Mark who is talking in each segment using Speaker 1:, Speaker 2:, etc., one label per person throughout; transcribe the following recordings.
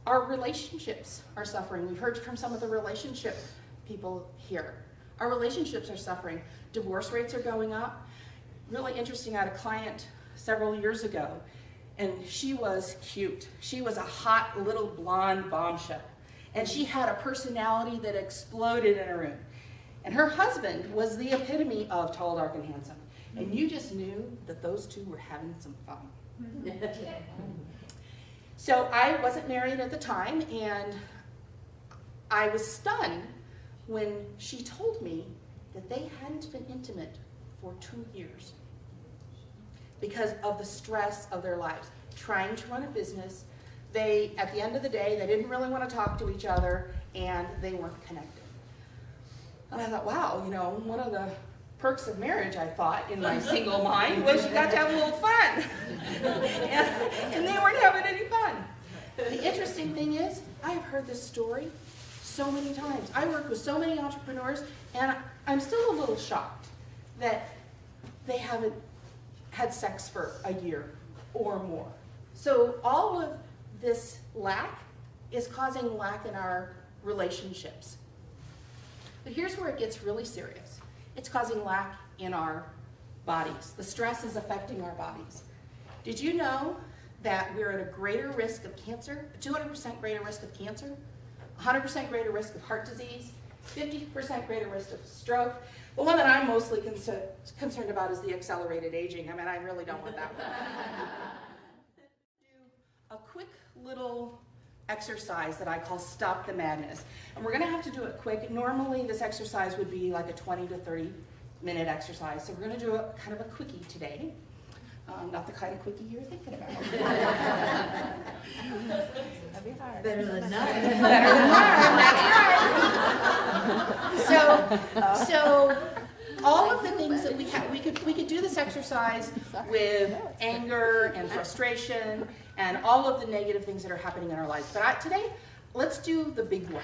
Speaker 1: Our relationships are suffering. We've heard from some of the relationship people here. Our relationships are suffering. Divorce rates are going up. Really interesting, I had a client several years ago, and she was cute. She was a hot little blonde bombshell, and she had a personality that exploded in a room. And her husband was the epitome of tall, dark, and handsome. And you just knew that those two were having some fun. So I wasn't married at the time, and I was stunned when she told me that they hadn't been intimate for 2 years because of the stress of their lives, trying to run a business. They, at the end of the day, they didn't really want to talk to each other, and they weren't connected. And I thought, wow, you know, one of the perks of marriage, I thought, in my single mind, was you got to have a little fun. and they weren't having any fun. The interesting thing is, I have heard this story so many times. I work with so many entrepreneurs, and I'm still a little shocked that they haven't had sex for a year or more. So all of this lack is causing lack in our relationships. But here's where it gets really serious. It's causing lack in our bodies. The stress is affecting our bodies. Did you know that we're at a greater risk of cancer, a 200% greater risk of cancer, 100% greater risk of heart disease, 50% greater risk of stroke? The one that I'm mostly concerned about is the accelerated aging. I mean, I really don't want that one. Do a quick little exercise that I call Stop the Madness. And we're gonna have to do it quick. Normally this exercise would be like a 20 to 30 minute exercise. So we're gonna do a kind of a quickie today. Not the kind of quickie you're thinking about.
Speaker 2: That'd be hard.
Speaker 3: Better than none.
Speaker 1: Better than none, that's right. So all of the things that we have, we could do this exercise with anger and frustration and all of the negative things that are happening in our lives. But today, let's do the big one.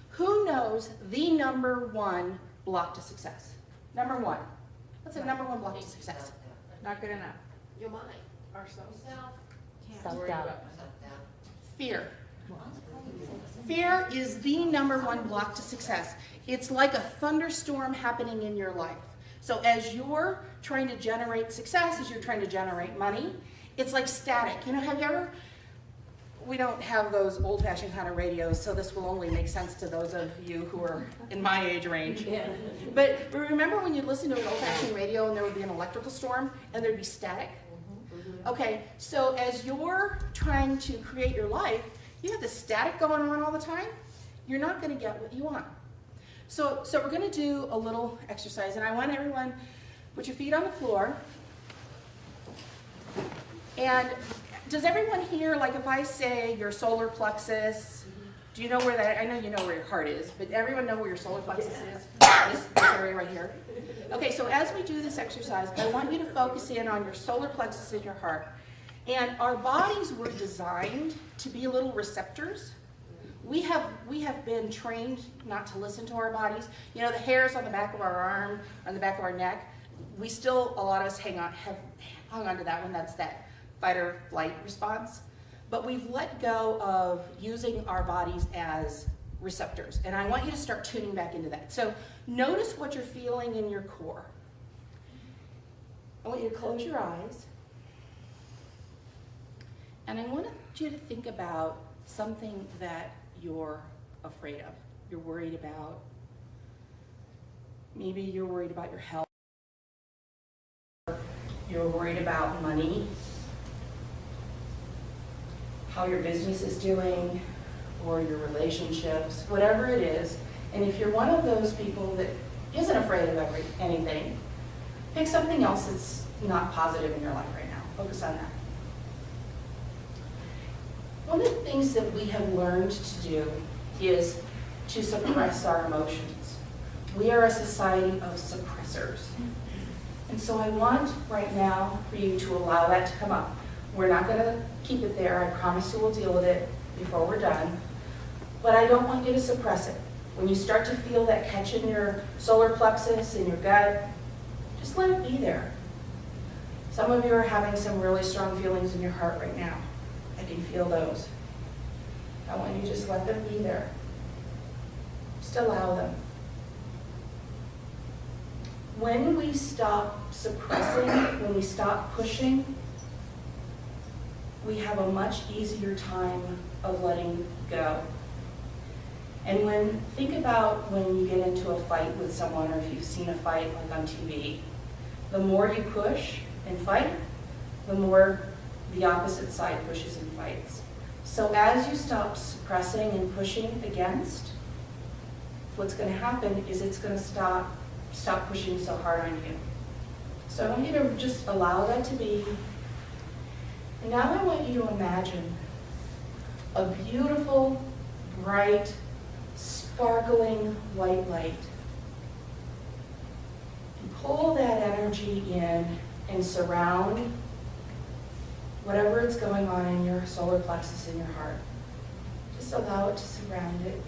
Speaker 1: Who knows the number one block to success? Number one. What's the number one block to success?
Speaker 2: Not good enough.
Speaker 3: Your mind.
Speaker 2: Ourselves.
Speaker 4: Self-doubt.
Speaker 1: Fear. Fear is the number one block to success. It's like a thunderstorm happening in your life. So as you're trying to generate success, as you're trying to generate money, it's like static. You know, have you ever, we don't have those old-fashioned kind of radios, so this will only make sense to those of you who are in my age range.
Speaker 3: Yeah.
Speaker 1: But remember when you'd listen to an old-fashioned radio and there would be an electrical storm and there'd be static? Okay, so as you're trying to create your life, you have the static going on all the time, you're not going to get what you want. So we're going to do a little exercise, and I want everyone, put your feet on the floor. And does everyone here, like if I say your solar plexus, do you know where that, I know you know where your heart is, but everyone know where your solar plexus is? This area right here. Okay, so as we do this exercise, I want you to focus in on your solar plexus in your heart. And our bodies were designed to be little receptors. We have been trained not to listen to our bodies. You know, the hairs on the back of our arm, on the back of our neck, we still, a lot of us have hung on to that one. That's that fight or flight response. But we've let go of using our bodies as receptors. And I want you to start tuning back into that. So notice what you're feeling in your core. I want you to close your eyes. And I want you to think about something that you're afraid of, you're worried about. Maybe you're worried about your health. You're worried about money, how your business is doing, or your relationships, whatever it is. And if you're one of those people that isn't afraid of anything, pick something else that's not positive in your life right now. Focus on that. One of the things that we have learned to do is to suppress our emotions. We are a society of suppressors. And so I want right now for you to allow that to come up. We're not going to keep it there. I promise you we'll deal with it before we're done. But I don't want you to suppress it. When you start to feel that catch in your solar plexus, in your gut, just let it be there. Some of you are having some really strong feelings in your heart right now. I can feel those. I I want you to just let them be there. Just allow them. When we stop suppressing, when we stop pushing, we have a much easier time of letting go. And think about when you get into a fight with someone, or if you've seen a fight like on TV, the more you push and fight, the more the opposite side pushes and fights. So as you stop suppressing and pushing against, what's going to happen is it's going to stop pushing so hard on you. So I want you to just allow that to be. And now I want you to imagine a beautiful, bright, sparkling white light. And pull that energy in and surround whatever is going on in your solar plexus in your heart. Just allow it to surround it.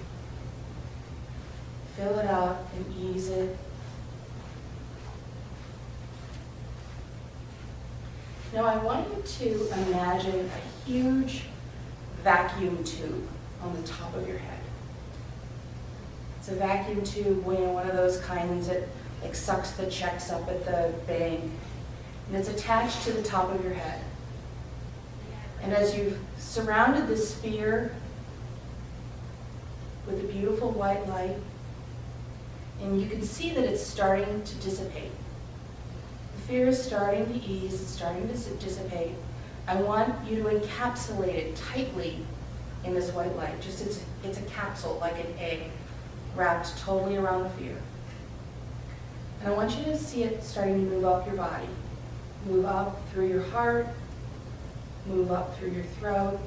Speaker 1: Fill it up and ease it. Now I want you to imagine a huge vacuum tube on the top of your head. It's a vacuum tube, one of those kinds that like sucks the checks up at the bank. And it's attached to the top of your head. And as you've surrounded this sphere with a beautiful white light, and you can see that it's starting to dissipate. The fear is starting to ease, it's starting to dissipate. I want you to encapsulate it tightly in this white light. It's a capsule, like an egg, wrapped totally around the fear. And I want you to see it starting to move up your body. Move up through your heart, move up through your throat,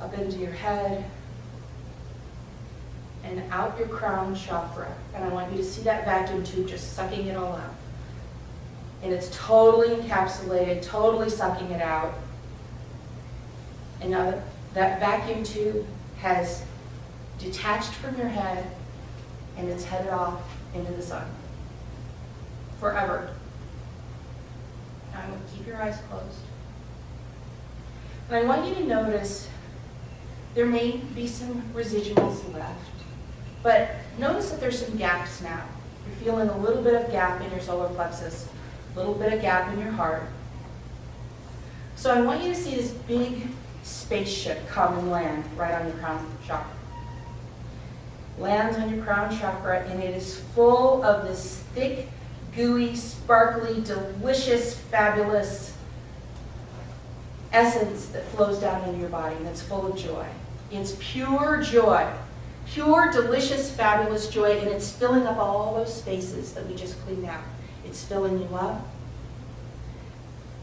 Speaker 1: up into your head, and out your crown chakra. And I want you to see that vacuum tube just sucking it all out. And it's totally encapsulated, totally sucking it out. And now that vacuum tube has detached from your head and it's headed off into the sun. Forever. Now I'm going to keep your eyes closed. And I want you to notice there may be some residuals left. But notice that there's some gaps now. You're feeling a little bit of gap in your solar plexus, a little bit of gap in your heart. So I want you to see this big spaceship come and land right on your crown chakra. Lands on your crown chakra, and it is full of this thick, gooey, sparkly, delicious, fabulous essence that flows down into your body, and it's full of joy. It's pure joy. Pure, delicious, fabulous joy, and it's filling up all those spaces that we just cleaned out. It's filling you up.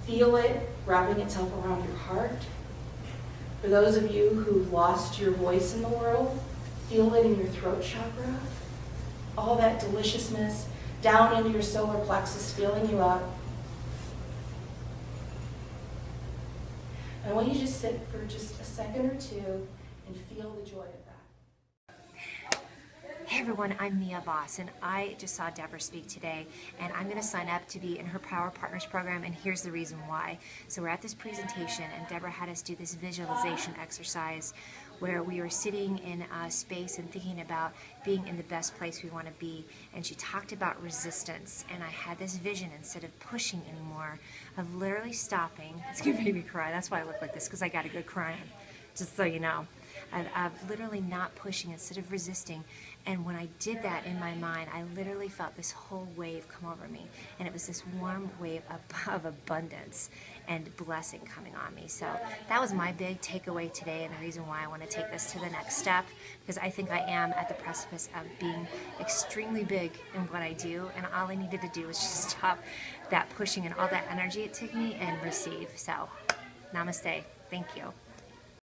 Speaker 1: Feel it wrapping itself around your heart. For those of you who've lost your voice in the world, feel it in your throat chakra. All that deliciousness down into your solar plexus, filling you up. And I want you to just sit for just a second or two and feel the joy of that.
Speaker 4: Hey everyone, I'm Mia Voss, and I just saw Deborah speak today, and I'm going to sign up to be in her Power Partners program, and here's the reason why. So we're at this presentation, and Deborah had us do this visualization exercise where we were sitting in a space and thinking about being in the best place we want to be, and she talked about resistance, and I had this vision, instead of pushing anymore, of literally stopping. It's going to make me cry. That's why I look like this, because I got a good crying, just so you know. Of literally not pushing, instead of resisting. And when I did that in my mind, I literally felt this whole wave come over me. And it was this warm wave of abundance and blessing coming on me. So that was my big takeaway today, and the reason why I want to take this to the next step, because I think I am at the precipice of being extremely big in what I do, and all I needed to do was just stop that pushing and all that energy it took me and receive. So namaste. Thank you.